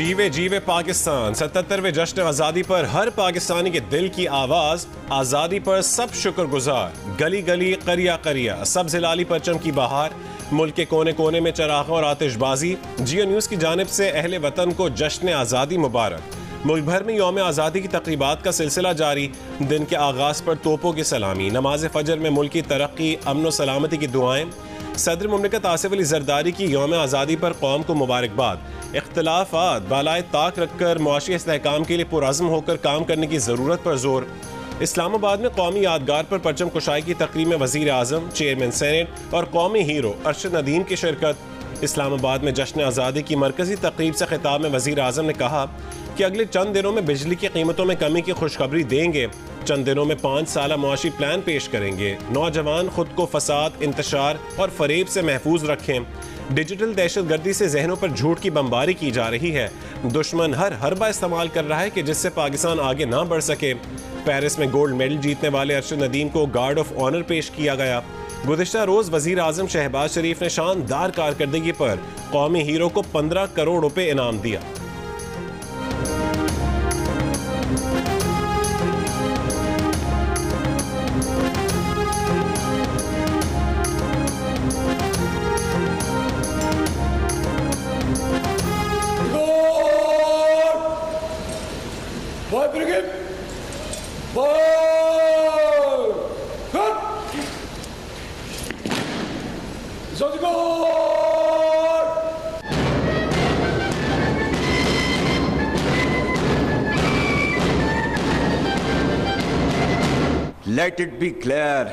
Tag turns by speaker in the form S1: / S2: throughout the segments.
S1: जीवे जीवे पाकिस्तान 77वें जश्न आज़ादी पर हर पाकिस्तानी के दिल की आवाज़। आज़ादी पर सब शुक्रगुजार। गली गली करिया करिया सब जिलाली परचम की बहार। मुल्क के कोने कोने में चरागों और आतिशबाजी। जियो न्यूज़ की जानिब से अहले वतन को जश्न आज़ादी मुबारक। मुल्क भर में यौम आज़ादी की तकरीबात का सिलसिला जारी। दिन के आगाज़ पर तोपों की सलामी। नमाज फजर में मुल्क की तरक्की अमन व सलामती की दुआएं। सदर मुमलिकत आसिफ अली जरदारी की यौम आज़ादी पर कौम को मुबारकबाद। इख्तलाफात बालाए ताक रखकर मुआशी इस्तेहकाम के लिए पुरअज़्म होकर काम करने की ज़रूरत पर जोर। इस्लामाबाद में कौमी यादगार पर परचम कुशाई की तकरीब में वज़ीर आज़म, चेयरमैन सेनेट और कौमी हीरो अरशद नदीम की शिरकत। इस्लामाबाद में जश्न आज़ादी की मरकज़ी तकरीब से खिताब में वज़ीर आज़म ने कहा कि अगले चंद दिनों में बिजली की कीमतों में कमी की खुशखबरी देंगे। चंद दिनों में 5 साला मुआशी प्लान पेश करेंगे। नौजवान खुद को फसाद, इंतशार और फरेब से महफूज रखें। डिजिटल दहशतगर्दी से जहनों पर झूठ की बमबारी की जा रही है। दुश्मन हर हरबा इस्तेमाल कर रहा है कि जिससे पाकिस्तान आगे ना बढ़ सके। पेरिस में गोल्ड मेडल जीतने वाले अरशद नदीम को गार्ड ऑफ ऑनर पेश किया गया। गुज़िश्ता रोज़ वज़ीर आज़म शहबाज शरीफ ने शानदार कारकर्दगी पर कौमी हीरो को 15 करोड़ रुपए इनाम दिया।
S2: Let it be clear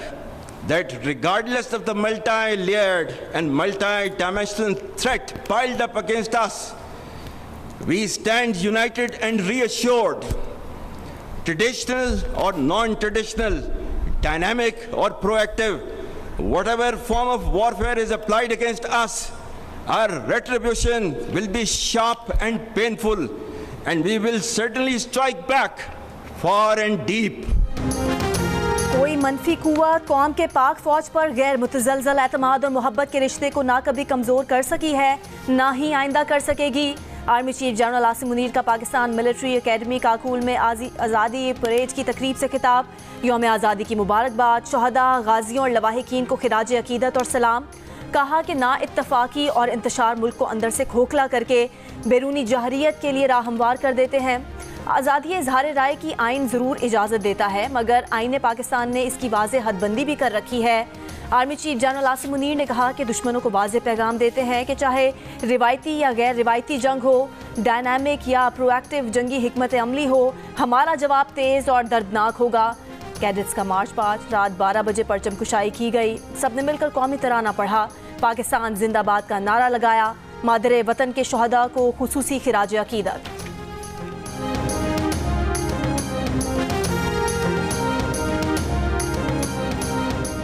S2: that regardless of the multi-layered and multi-dimensional threat piled up against us, we stand united and reassured. Traditional or non-traditional, dynamic or proactive, whatever form of warfare is applied against us, our retribution will be sharp and painful, and we will certainly strike back far and deep.
S3: कोई मनफी कुव्वत कौम के पाक फौज पर गैर मुतज़लज़ल एतमाद और मोहब्बत के रिश्ते को ना कभी कमज़ोर कर सकी है, ना ही आइंदा कर सकेगी। Army chief general Asim Munir का पाकिस्तान मिलिट्री एकेडमी काकूल में आज़ादी परेड की तकरीब से खिताब। यौम आज़ादी की मुबारकबाद। शहदा, गाजियों और लवाहिकीन को खिराज अकीदत और सलाम। कहा कि ना इत्तफाकी और इंतशार मुल्क को अंदर से खोखला करके बैरूनी जहरियत के लिए राह हमवार कर देते हैं। आज़ादी इज़हार राय की आइन ज़रूर इजाज़त देता है, मगर आइन पाकिस्तान ने इसकी वाज़ेह हदबंदी भी कर रखी है। Army chief general Asim Munir ने कहा कि दुश्मनों को वाज़ेह पैगाम देते हैं कि चाहे रिवायती या गैर रिवायती जंग हो, डायनामिक या प्रोएक्टिव जंगी हिकमत अमली हो, हमारा जवाब तेज़ और दर्दनाक होगा। कैडेट्स का मार्च पास्ट रात 12 बजे परचम कुशाई की गई। सबने मिलकर कौमी तराना पढ़ा, पाकिस्तान जिंदाबाद का नारा लगाया। मादरे वतन के शहदा को खुसूसी खिराज अकीदत।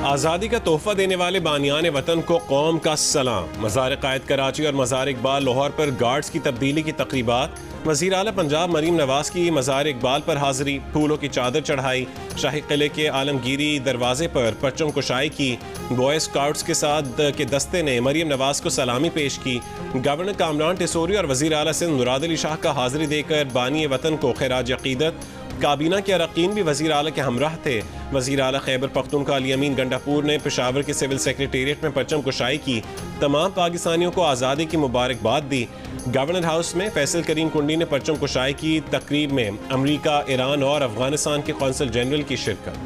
S1: आज़ादी का तोहफा देने वाले बानियान वतन को कौम का सलाम। मज़ार कायद कराची और मज़ार इकबाल लाहौर पर गार्ड्स की तब्दीली की तकरीबात। वज़ीर आला पंजाब मरीम नवाज़ की मज़ार इकबाल पर हाज़िरी। फूलों की चादर चढ़ाई। शाही किले के आलमगीरी दरवाजे पर परचम कुशाई की। बॉय स्काउट्स के साथ के दस्ते ने मरीम नवाज़ को सलामी पेश की। गवर्नर कामरान टिसोरी और वज़ीर आला सिंध मुराद अली शाह का हाज़िरी देकर बानी वतन को खिराज अकीदत। काबीना के अरकान भी वज़ीर आला के हमराह थे। वज़ीर आला खैबर पख्तूनख्वा अली अमीन गंडापुर ने पेशावर के सिविल सेक्रेटेरिएट में परचम कुशाई की। तमाम पाकिस्तानियों को आज़ादी की मुबारकबाद दी। गवर्नर हाउस में फैसल करीम कुंडी ने परचम कुशाई की तकरीब में अमरीका, ईरान और अफगानिस्तान के कौंसल जनरल की शिरकत।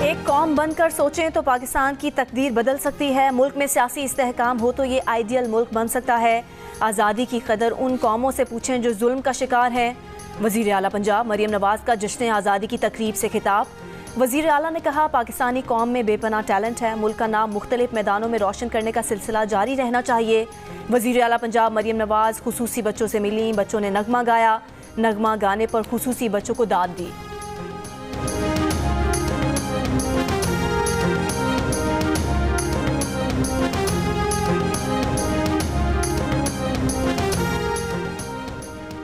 S3: एक कौम बनकर सोचें तो पाकिस्तान की तकदीर बदल सकती है। मुल्क में सियासी इस्तेहकाम हो तो ये आइडियल मुल्क बन सकता है। आज़ादी की कदर उन कौमों से पूछें जो जुल्म का शिकार हैं। वज़ीर आला पंजाब मरीम नवाज़ का जश्न आज़ादी की तकरीब से खिताब। वज़ीर आला ने कहा पाकिस्तानी कौम में बेपनाह टैलेंट है। मुल्क का नाम मुख्तलिफ मैदानों में रोशन करने का सिलसिला जारी रहना चाहिए। वज़ीर आला पंजाब मरीम नवाज़ खुसूसी बच्चों से मिली। बच्चों ने नगमा गाया। नगमा गाने पर खुसूसी बच्चों को दाद दी।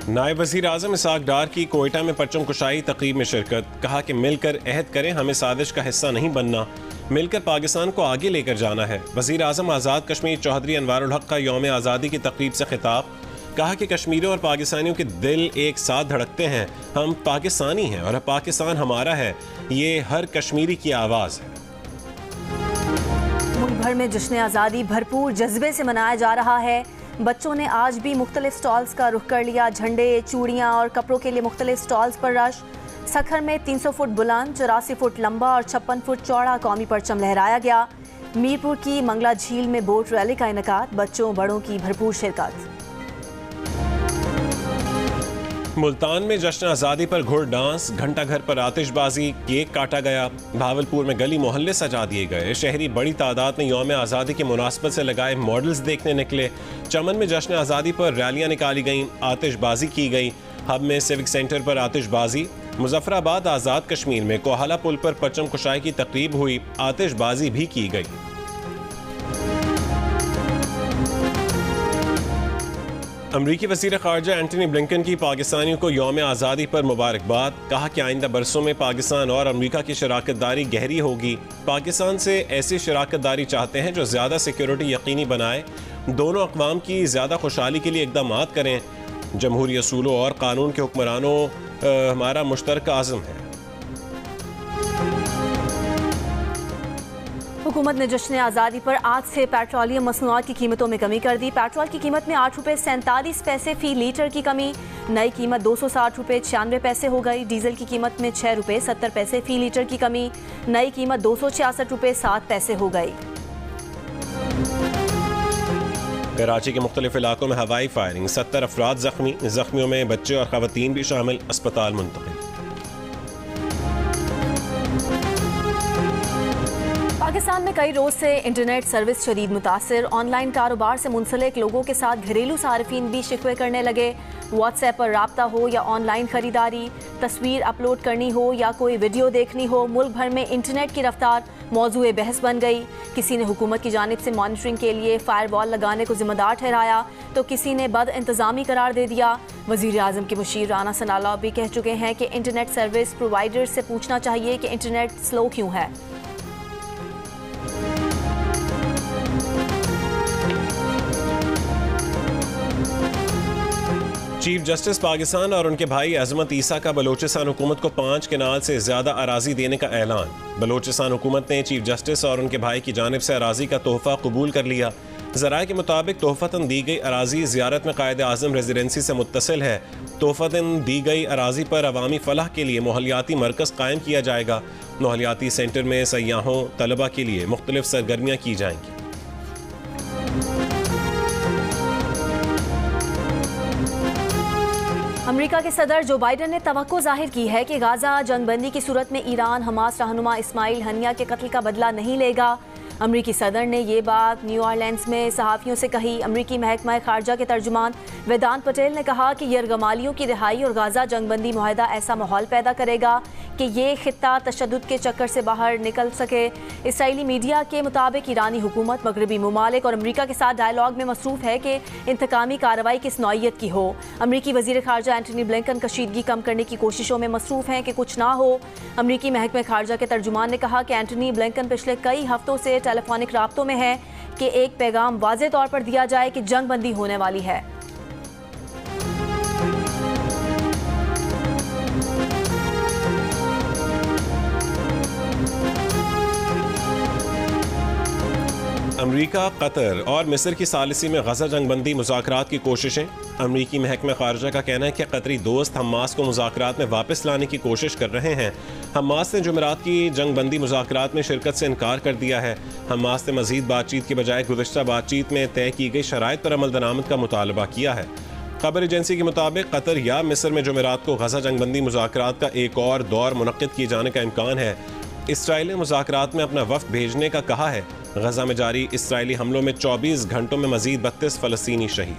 S1: नायब वज़ीर आज़म इसहाक डार की कोयटा में परचम कुशाई तकरीब में शिरकत। कहा कि मिलकर अहद करें, हमें साजिश का हिस्सा नहीं बनना। मिलकर पाकिस्तान को आगे लेकर जाना है। वज़ीर आज़म आज़ाद कश्मीर चौधरी अनवारुल हक का यौम आज़ादी की तकरीब से खिताब। कहा कि कश्मीरियों और पाकिस्तानियों के दिल एक साथ धड़कते हैं। हम पाकिस्तानी हैं और पाकिस्तान हमारा है। ये हर कश्मीरी की आवाज़ है।
S3: मुल्क भर में जश्न आज़ादी भरपूर जज्बे से मनाया जा रहा है। बच्चों ने आज भी मुख्तलिफ स्टॉल्स का रुख कर लिया। झंडे, चूड़ियाँ और कपड़ों के लिए मुख्तलिफ स्टॉल्स पर रश। सखर में 300 फुट बुलंद, 84 फुट लंबा और 56 फुट चौड़ा कौमी परचम लहराया गया। मीरपुर की मंगला झील में बोट रैली का इनेकाद, बच्चों बड़ों की भरपूर शिरकत।
S1: मुल्तान में जश्न आज़ादी पर घुड़ डांस, घंटा घर पर आतिशबाजी, केक काटा गया। भावलपुर में गली मोहल्ले सजा दिए गए। शहरी बड़ी तादाद में यौम आज़ादी की मुनासबत से लगाए मॉडल्स देखने निकले। चमन में जश्न आज़ादी पर रैलियां निकाली गईं, आतिशबाजी की गई। हब में सिविक सेंटर पर आतिशबाजी। मुजफ्फराबाद आज़ाद कश्मीर में कोहाला पुल पर परचम कुशाई की तकरीब हुई, आतिशबाजी भी की गई। अमरीकी वज़ीर ख़ारजा एंटनी ब्लिंकन की पाकिस्तानियों को यौम आज़ादी पर मुबारकबाद। कहा कि आइंदा बरसों में पाकिस्तान और अमरीका की शराकत दारी गहरी होगी। पाकिस्तान से ऐसी शराकत दारी चाहते हैं जो ज़्यादा सिक्योरिटी यकीनी बनाए। दोनों अक़वाम की ज़्यादा खुशहाली के लिए इक़दाम करें। जमहूरी असूलों और कानून के हुक्मरानों हमारा मुश्तरका आज़म है।
S3: हुकूमत ने जश्न आज़ादी पर आज से पेट्रोलियम मसनूआत की कीमतों में कमी कर दी। पेट्रोल की कीमत में 8 रुपये 47 पैसे फ़ी लीटर की कमी। नई कीमत 260 रुपये 96 पैसे हो गई। डीजल की कीमत में 6 रुपये 70 पैसे फ़ी लीटर की कमी। नई कीमत 266 रुपये 7 पैसे हो गई।
S1: कराची के मुख्तलिफ इलाकों में हवाई फायरिंग, 70 अफराद जख्मी। जख्मियों में बच्चे और ख़वातीन भी शामिल, अस्पताल मुंतकिल।
S3: पाकिस्तान में कई रोज से इंटरनेट सर्विस शदीद मुतासिर। ऑनलाइन कारोबार से मुंसलिक लोगों के साथ घरेलू सार्फिन भी शिकवे करने लगे। व्हाट्सएप पर राब्ता हो या ऑनलाइन खरीदारी, तस्वीर अपलोड करनी हो या कोई वीडियो देखनी हो, मुल्क भर में इंटरनेट की रफ्तार मौजूए बहस बन गई। किसी ने हुकूमत की जानिब से मॉनिटरिंग के लिए फायरवॉल लगाने को जिम्मेदार ठहराया तो किसी ने बद इंतजामी करार दे दिया। वज़ीर आज़म के मुशीर राना सनाला भी कह चुके हैं कि इंटरनेट सर्विस प्रोवाइडर से पूछना चाहिए कि इंटरनेट स्लो क्यों है।
S1: चीफ जस्टिस पाकिस्तान और उनके भाई अजमत ईसा का बलोचिस्तान हुकूमत को 5 कनाल से ज़्यादा अराजी देने का ऐलान। बलोचिस्तान हुकूमत ने चीफ जस्टिस और उनके भाई की जानिब से अराजी का तोहफा कबूल कर लिया। ज़राए के मुताबिक तोहफ़तन दी गई अराजी ज़ियारत में कायद आज़म रेजिडेंसी से मुत्तसिल है। तोहफ़तन दी गई अराजी पर अवामी फ़लाह के लिए मोहलियाती मरकज़ कायम किया जाएगा। मोहलियाती सेंटर में सयाहों तलबा के लिए मुख्तलिफ सरगर्मियाँ की जाएंगी।
S3: अमेरिका के सदर जो बाइडन ने तवक्को जाहिर की है कि गाजा जंगबंदी की सूरत में ईरान हमास रहनुमा इस्माइल हनिया के कत्ल का बदला नहीं लेगा। अमरीकी सदर ने ये बात न्यू ऑरलिन्स में सहाफ़ियों से कही। अमरीकी महकमा खारजा के तर्जुमान वेदांत पटेल ने कहा कि यरगमालियों की रिहाई और गाजा जंगबंदी मुआहदा ऐसा माहौल पैदा करेगा कि ये खित्ता तशद्दुद के चक्कर से बाहर निकल सके। इसराइली मीडिया के मुताबिक ईरानी हुकूमत मगरबी ममालिक और अमरीका के साथ डायलॉग में मसरूफ़ है कि इंतकामी कार्रवाई किस नौइयत की हो। अमरीकी वज़ीर ख़ारजा एंटनी ब्लिंकन कशीदगी कम करने की कोशिशों में मसरूफ़ हैं कि कुछ ना हो। अमरीकी महकमा खारजा के तर्जुमान ने कहा कि एंटनी ब्लिंकन पिछले कई हफ्तों से टेलीफोनिक राब्तों में है कि एक पैगाम वाज़े तौर पर दिया जाए कि जंग बंदी होने वाली है।
S1: अमरीका, कतर और मिस्र की सालिसी में गजा जंगबंदी मुज़ाकरात की कोशिशें। अमरीकी महकमा खारजा का कहना है कि कतरी दोस्त हमास को मुज़ाकरात में वापस लाने की कोशिश कर रहे हैं। हमास ने जुमेरात की जंगबंदी मुज़ाकरात में शिरकत से इनकार कर दिया है। हमास ने मज़ीद बातचीत के बजाय गुज़िश्ता बातचीत में तय की गई शराइत पर अमल दरामद का मुतालबा किया है। खबर एजेंसी के मुताबिक कतर या मिस्र में जुमेरात को गजा जंगबंदी मुज़ाकरात का एक और दौर मुनक्किद किए जाने का इम्कान है। इसराइल ने मुज़ाकरात में अपना वफ़द भेजने का कहा है। गजा में जारी इसराइली हमलों में 24 घंटों में मजीद 32 फ़लस्तीनी शहीद।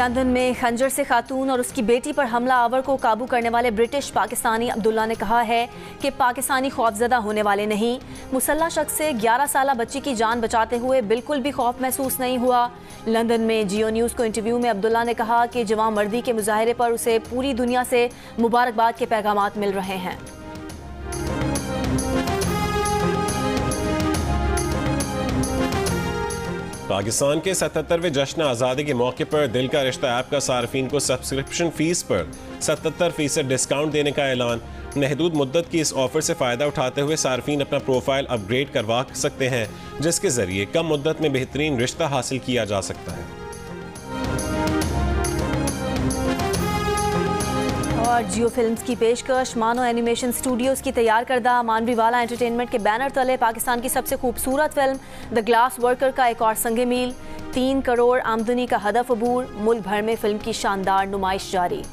S3: लंदन में खंजर से खातून और उसकी बेटी पर हमला आवर को काबू करने वाले ब्रिटिश पाकिस्तानी अब्दुल्ला ने कहा है कि पाकिस्तानी खौफजदा होने वाले नहीं। मुसल्लह शख्स से 11 साला बच्ची की जान बचाते हुए बिल्कुल भी खौफ महसूस नहीं हुआ। लंदन में जियो न्यूज़ को इंटरव्यू में अब्दुल्ला ने कहा कि जवां मर्दी के मुजाहरे पर उसे पूरी दुनिया से मुबारकबाद के पैगामात मिल रहे हैं।
S1: पाकिस्तान के 77वें जश्न आज़ादी के मौके पर दिल का रिश्ता ऐप का सार्फिन को सब्सक्रिप्शन फीस पर 77% डिस्काउंट देने का ऐलान। महदूद मुद्दत की इस ऑफर से फ़ायदा उठाते हुए सार्फिन अपना प्रोफाइल अपग्रेड करवा सकते हैं, जिसके ज़रिए कम मुद्दत में बेहतरीन रिश्ता हासिल किया जा सकता है।
S3: और जियो फिल्म्स की पेशकश मानो एनिमेशन स्टूडियोज़ की तैयार करदा मानवीवाला एंटरटेनमेंट के बैनर तले पाकिस्तान की सबसे खूबसूरत फिल्म द ग्लास वर्कर का एक और संगे मील। 3 करोड़ आमदनी का हदफ अबूर। मुल्क भर में फिल्म की शानदार नुमाइश जारी।